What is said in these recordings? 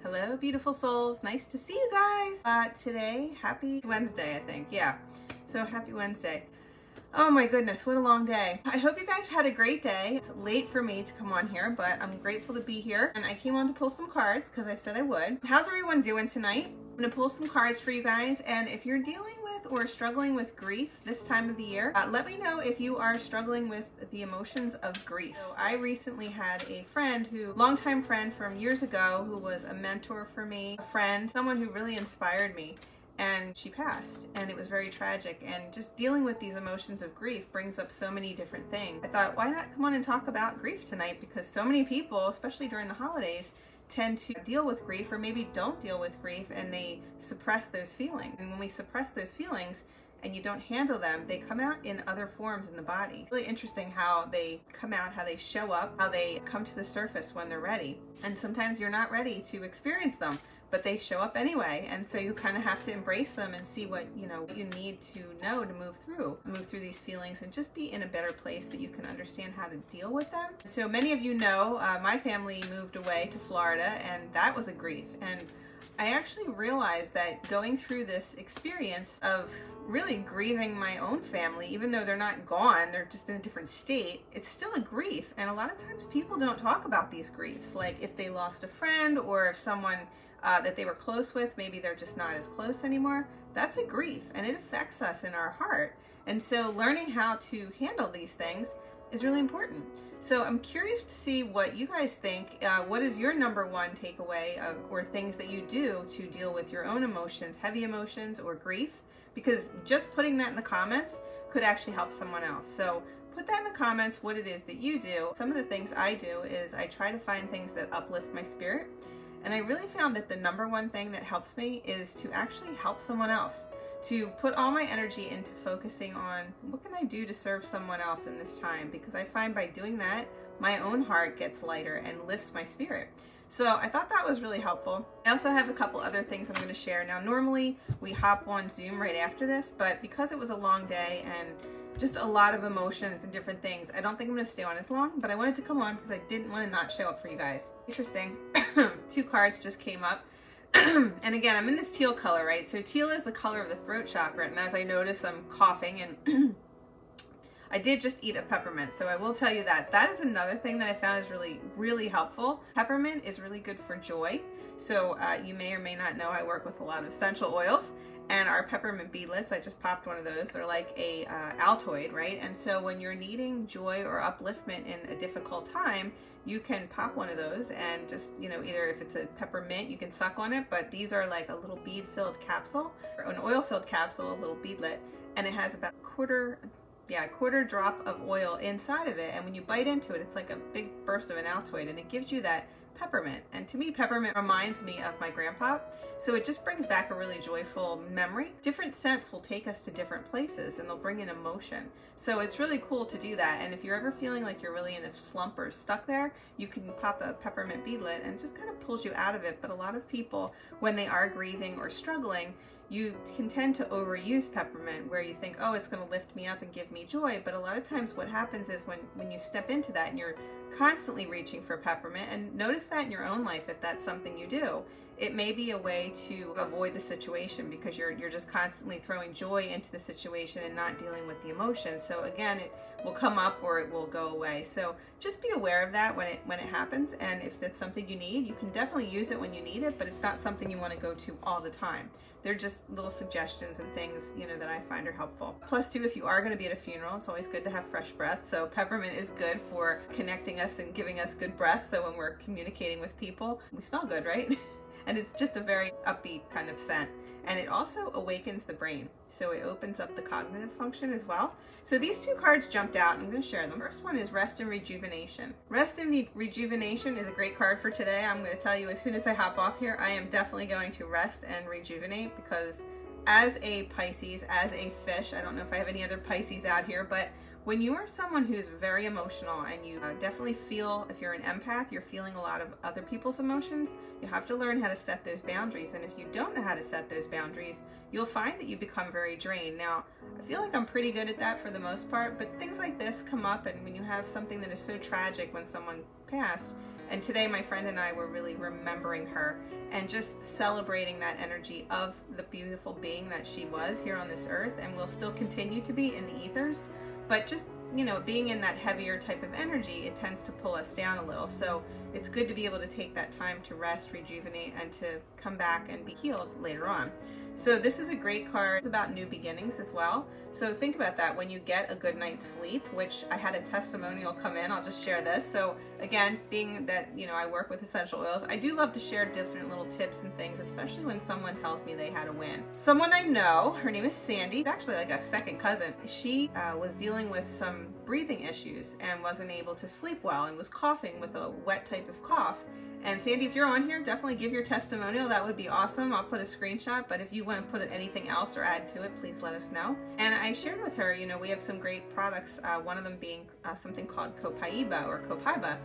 Hello, beautiful souls. Nice to see you guys. Today, happy Wednesday, I think. Yeah. So happy Wednesday. Oh my goodness, what a long day. I hope you guys had a great day. It's late for me to come on here, but I'm grateful to be here. And I came on to pull some cards because I said I would. How's everyone doing tonight? I'm gonna pull some cards for you guys. And if you're dealing with or struggling with grief this time of the year, let me know if you are struggling with the emotions of grief. So I recently had a friend longtime friend from years ago, who was a mentor for me, a friend, someone who really inspired me. And she passed, and it was very tragic. And just dealing with these emotions of grief brings up so many different things. I thought, why not come on and talk about grief tonight? Because so many people, especially during the holidays, tend to deal with grief, or maybe don't deal with grief, and they suppress those feelings. And when we suppress those feelings and you don't handle them, they come out in other forms in the body. It's really interesting how they come out, how they show up, how they come to the surface when they're ready. And sometimes you're not ready to experience them, but they show up anyway. And so you kind of have to embrace them and see what you need to know to move through these feelings and just be in a better place that you can understand how to deal with them. So many of you know, my family moved away to Florida, and that was a grief. And I actually realized that going through this experience of really grieving my own family, even though they're not gone, they're just in a different state, it's still a grief. And a lot of times people don't talk about these griefs. Like if they lost a friend, or if someone that they were close with, maybe they're just not as close anymore, that's a grief, and it affects us in our heart. And so learning how to handle these things is really important. So I'm curious to see what you guys think. What is your number one takeaway or things that you do to deal with your own emotions, heavy emotions or grief? Because just putting that in the comments could actually help someone else. So put that in the comments, what it is that you do. Some of the things I do is I try to find things that uplift my spirit. And I really found that the number one thing that helps me is to actually help someone else, to put all my energy into focusing on what can I do to serve someone else in this time, because I find by doing that, my own heart gets lighter and lifts my spirit. So I thought that was really helpful. I also have a couple other things I'm going to share. Now, normally we hop on Zoom right after this, but because it was a long day and just a lot of emotions and different things, I don't think I'm going to stay on as long, but I wanted to come on because I didn't want to not show up for you guys. Interesting. Two cards just came up. And again, I'm in this teal color, right? So teal is the color of the throat chakra. And as I notice, I'm coughing, and I did just eat a peppermint. So I will tell you that. That is another thing that I found is really, really helpful. Peppermint is really good for joy. So you may or may not know I work with a lot of essential oils. And our peppermint beadlets, I just popped one of those. They're like a Altoid, right? And so when you're needing joy or upliftment in a difficult time, you can pop one of those and just, either if it's a peppermint, you can suck on it, but these are like a little bead-filled capsule, or an oil-filled capsule, a little beadlet, and it has about a quarter drop of oil inside of it. And when you bite into it, it's like a big burst of an Altoid, and it gives you that peppermint. And to me, peppermint reminds me of my grandpa. So it just brings back a really joyful memory. Different scents will take us to different places, and they'll bring in emotion. So it's really cool to do that. And if you're ever feeling like you're really in a slump or stuck there, you can pop a peppermint beadlet, and it just kind of pulls you out of it. But a lot of people, when they are grieving or struggling, you can tend to overuse peppermint, where you think, oh, it's going to lift me up and give me joy. But a lot of times what happens is when you step into that and you're constantly reaching for peppermint, and notice that in your own life, if that's something you do, it may be a way to avoid the situation, because you're just constantly throwing joy into the situation and not dealing with the emotion. So again, it will come up or it will go away. So just be aware of that when it happens. And if that's something you need, you can definitely use it when you need it, but it's not something you want to go to all the time. They're just little suggestions and things, that I find are helpful. Plus too, if you are going to be at a funeral, it's always good to have fresh breath. So peppermint is good for connecting us and giving us good breath. So when we're communicating with people, we smell good, right? And it's just a very upbeat kind of scent. And it also awakens the brain. So it opens up the cognitive function as well. So these two cards jumped out. I'm going to share them. The first one is Rest and Rejuvenation. Rest and Rejuvenation is a great card for today. I'm going to tell you, as soon as I hop off here, I am definitely going to rest and rejuvenate, because as a Pisces, as a fish, I don't know if I have any other Pisces out here, but when you are someone who's very emotional, and you definitely feel, if you're an empath, you're feeling a lot of other people's emotions, you have to learn how to set those boundaries. And if you don't know how to set those boundaries, you'll find that you become very drained. Now, I feel like I'm pretty good at that for the most part, but things like this come up, and when you have something that is so tragic, when someone passed, And today my friend and I were really remembering her and just celebrating that energy of the beautiful being that she was here on this earth and will still continue to be in the ethers. But just, you know, being in that heavier type of energy, it tends to pull us down a little. So it's good to be able to take that time to rest, rejuvenate, and to come back and be healed later on. So this is a great card. It's about new beginnings as well. So think about that when you get a good night's sleep, which I had a testimonial come in. I'll just share this. So again, being that, you know, I work with essential oils, I do love to share different little tips and things, especially when someone tells me they had a win. Someone I know, her name is Sandy, it's actually like a second cousin. She was dealing with some breathing issues and wasn't able to sleep well and was coughing with a wet type of cough. And Sandy, if you're on here, definitely give your testimonial. That would be awesome. I'll put a screenshot, but if you want to put anything else or add to it, please let us know. And I shared with her, you know, we have some great products, one of them being something called Copaiba or Copaiba.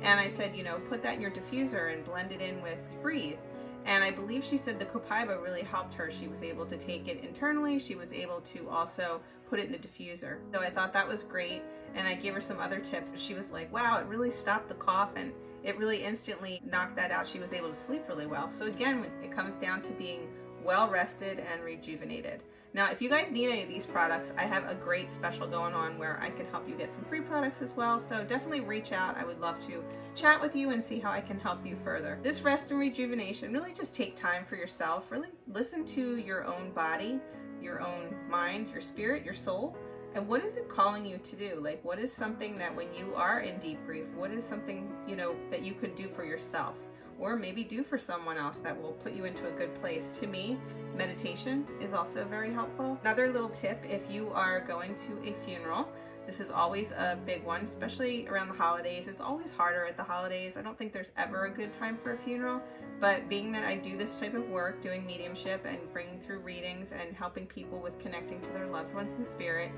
And I said, you know, put that in your diffuser and blend it in with Breathe. And I believe she said the Copaiba really helped her. She was able to take it internally. She was able to also put it in the diffuser. So I thought that was great. And I gave her some other tips. She was like, wow, it really stopped the cough and it really instantly knocked that out. She was able to sleep really well. So again, it comes down to being well rested and rejuvenated. Now, if you guys need any of these products, I have a great special going on where I can help you get some free products as well. So definitely reach out. I would love to chat with you and see how I can help you further. This rest and rejuvenation, really just take time for yourself. Really listen to your own body, your own mind, your spirit, your soul. And what is it calling you to do? Like, what is something that when you are in deep grief, what is something, you know, that you could do for yourself? Or maybe do for someone else that will put you into a good place. To me, meditation is also very helpful. Another little tip, if you are going to a funeral, this is always a big one, especially around the holidays. It's always harder at the holidays. I don't think there's ever a good time for a funeral, but being that I do this type of work, doing mediumship and bringing through readings and helping people with connecting to their loved ones in spirit,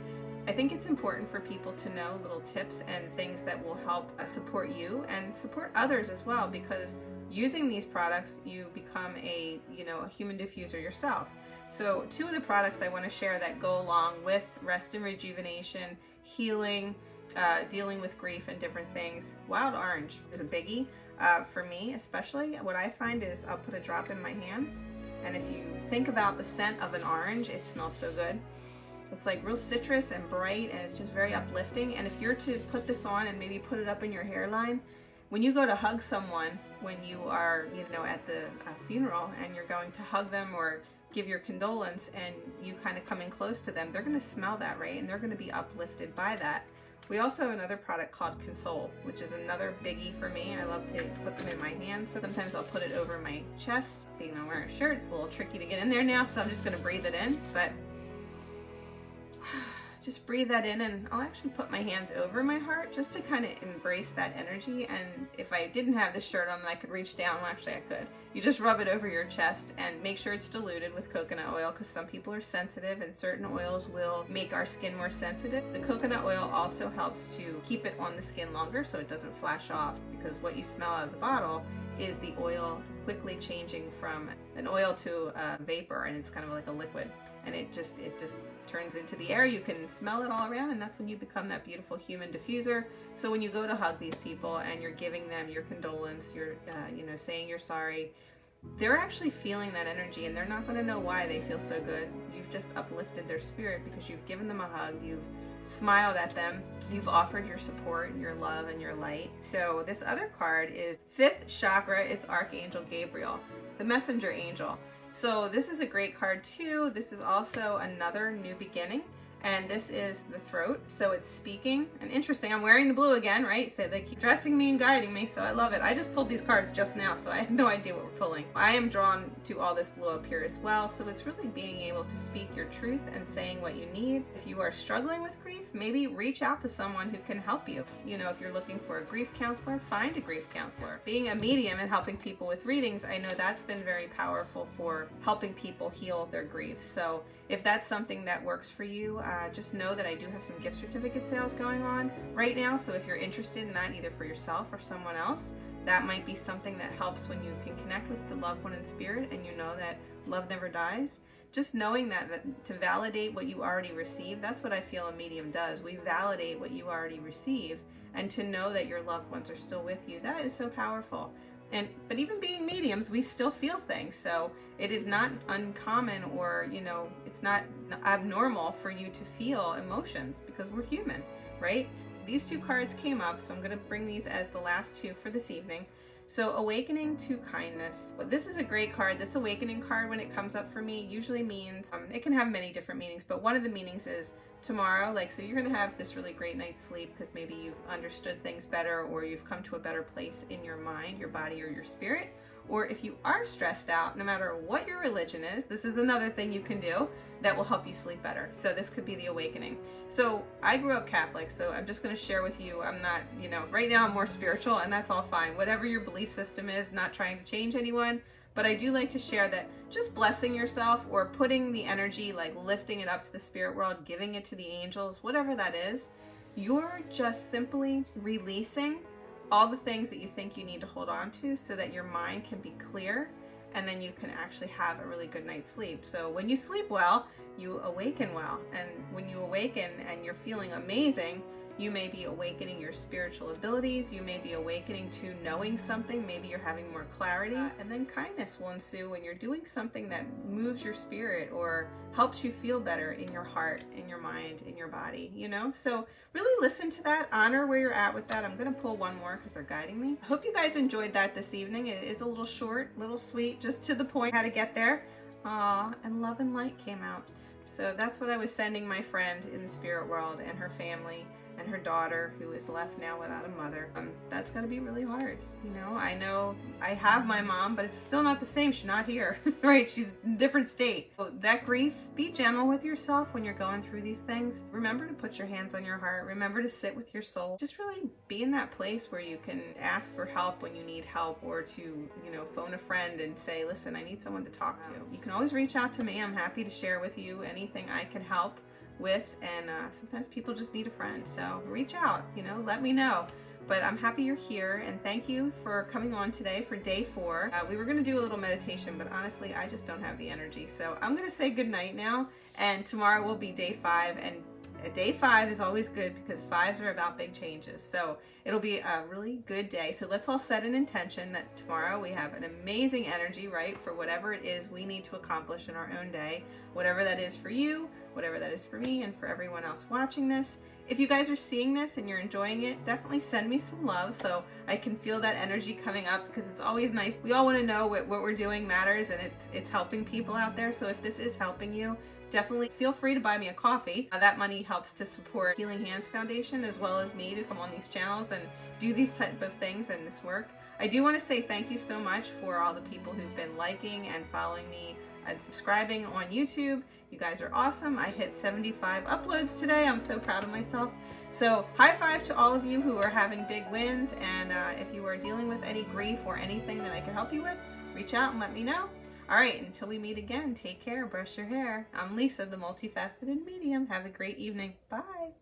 I think it's important for people to know little tips and things that will help support you and support others as well, because using these products, you become a human diffuser yourself. So two of the products I want to share that go along with rest and rejuvenation, healing, dealing with grief and different things. Wild orange is a biggie for me, especially. What I find is I'll put a drop in my hands, and if you think about the scent of an orange, it smells so good. It's like real citrus and bright, and it's just very uplifting. And if you're to put this on and maybe put it up in your hairline, when you go to hug someone, when you are, at the funeral and you're going to hug them or give your condolence and you kind of come in close to them, they're going to smell that, right? And they're going to be uplifted by that. We also have another product called Console, which is another biggie for me. I love to put them in my hands. Sometimes I'll put it over my chest. Being I'm wearing a shirt, it's a little tricky to get in there now, so I'm just going to breathe it in. But just breathe that in, and I'll actually put my hands over my heart just to kind of embrace that energy. And if I didn't have this shirt on, I could reach down. Well, actually I could. You just rub it over your chest and make sure it's diluted with coconut oil, because some people are sensitive and certain oils will make our skin more sensitive. The coconut oil also helps to keep it on the skin longer so it doesn't flash off, because what you smell out of the bottle is the oil quickly changing from an oil to a vapor, and it's kind of like a liquid, and it just turns into the air. You can smell it all around, and that's when you become that beautiful human diffuser. So when you go to hug these people and you're giving them your condolence, you're saying you're sorry, they're actually feeling that energy, and they're not going to know why they feel so good. You've just uplifted their spirit because you've given them a hug, you've smiled at them, you've offered your support, your love, and your light. So this other card is 5th chakra. It's Archangel Gabriel, the messenger angel. So this is a great card too. This is also another new beginning, and this is the throat. So it's speaking, and interesting, I'm wearing the blue again, right? So they keep dressing me and guiding me, so I love it. I just pulled these cards just now, so I have no idea what we're pulling. I am drawn to all this blue up here as well, so it's really being able to speak your truth and saying what you need. If you are struggling with grief, maybe reach out to someone who can help you. If you're looking for a grief counselor, find a grief counselor. Being a medium and helping people with readings, I know that's been very powerful for helping people heal their grief. So if that's something that works for you, just know that I do have some gift certificate sales going on right now. So if you're interested in that, either for yourself or someone else, that might be something that helps when you can connect with the loved one in spirit and you know that love never dies. Just knowing that to validate what you already received, that's what I feel a medium does. We validate what you already receive, and to know that your loved ones are still with you, that is so powerful. But even being mediums, we still feel things. So it is not uncommon, or, you know, it's not abnormal for you to feel emotions, because we're human, right? These two cards came up, so I'm going to bring these as the last two for this evening. So awakening to kindness. This is a great card. This awakening card, when it comes up for me, usually means, it can have many different meanings, but one of the meanings is tomorrow, like, so you're going to have this really great night's sleep because maybe you've understood things better, or you've come to a better place in your mind, your body, or your spirit. Or if you are stressed out, no matter what your religion is, this is another thing you can do that will help you sleep better. So this could be the awakening. So I grew up Catholic, so I'm just going to share with you, I'm not, you know, right now I'm more spiritual, and that's all fine. Whatever your belief system is, not trying to change anyone, but I do like to share that just blessing yourself, or putting the energy, like lifting it up to the spirit world, giving it to the angels, whatever that is, you're just simply releasing all the things that you think you need to hold on to, so that your mind can be clear, and then you can actually have a really good night's sleep. So when you sleep well, you awaken well. And when you awaken and you're feeling amazing, you may be awakening your spiritual abilities, you may be awakening to knowing something, maybe you're having more clarity, and then kindness will ensue when you're doing something that moves your spirit or helps you feel better in your heart, in your mind, in your body, you know? So really listen to that, honor where you're at with that. I'm gonna pull one more because they're guiding me. I hope you guys enjoyed that this evening. It is a little short, little sweet, just to the point, how to get there. And love and light came out. So that's what I was sending my friend in the spirit world, and her family, and her daughter, who is left now without a mother. That's gonna be really hard. You know I have my mom, but it's still not the same. She's not here, right? She's in a different state. So that grief, be gentle with yourself when you're going through these things. Remember to put your hands on your heart. Remember to sit with your soul. Just really be in that place where you can ask for help when you need help, or to, you know, phone a friend and say, listen, I need someone to talk to. You can always reach out to me. I'm happy to share with you anything I can help with, and sometimes people just need a friend, so reach out, you know, let me know. But I'm happy you're here, and thank you for coming on today for day 4. We were going to do a little meditation, but honestly I just don't have the energy, so I'm going to say good night now, and tomorrow will be day 5, and day 5 is always good because 5s are about big changes. So it'll be a really good day. So let's all set an intention that tomorrow we have an amazing energy, right, for whatever it is we need to accomplish in our own day, whatever that is for you, whatever that is for me, and for everyone else watching this. If you guys are seeing this and you're enjoying it, definitely send me some love so I can feel that energy coming up, because it's always nice. We all want to know what we're doing matters, and it's helping people out there. So if this is helping you, definitely feel free to buy me a coffee. That money helps to support Healing Hands Foundation, as well as me, to come on these channels and do these type of things and this work. I do want to say thank you so much for all the people who've been liking and following me and subscribing on YouTube. You guys are awesome. I hit 75 uploads today. I'm so proud of myself. So high five to all of you who are having big wins, and if you are dealing with any grief or anything that I can help you with, reach out and let me know. All right, until we meet again, take care, brush your hair. I'm Lisa, the multifaceted medium. Have a great evening. Bye.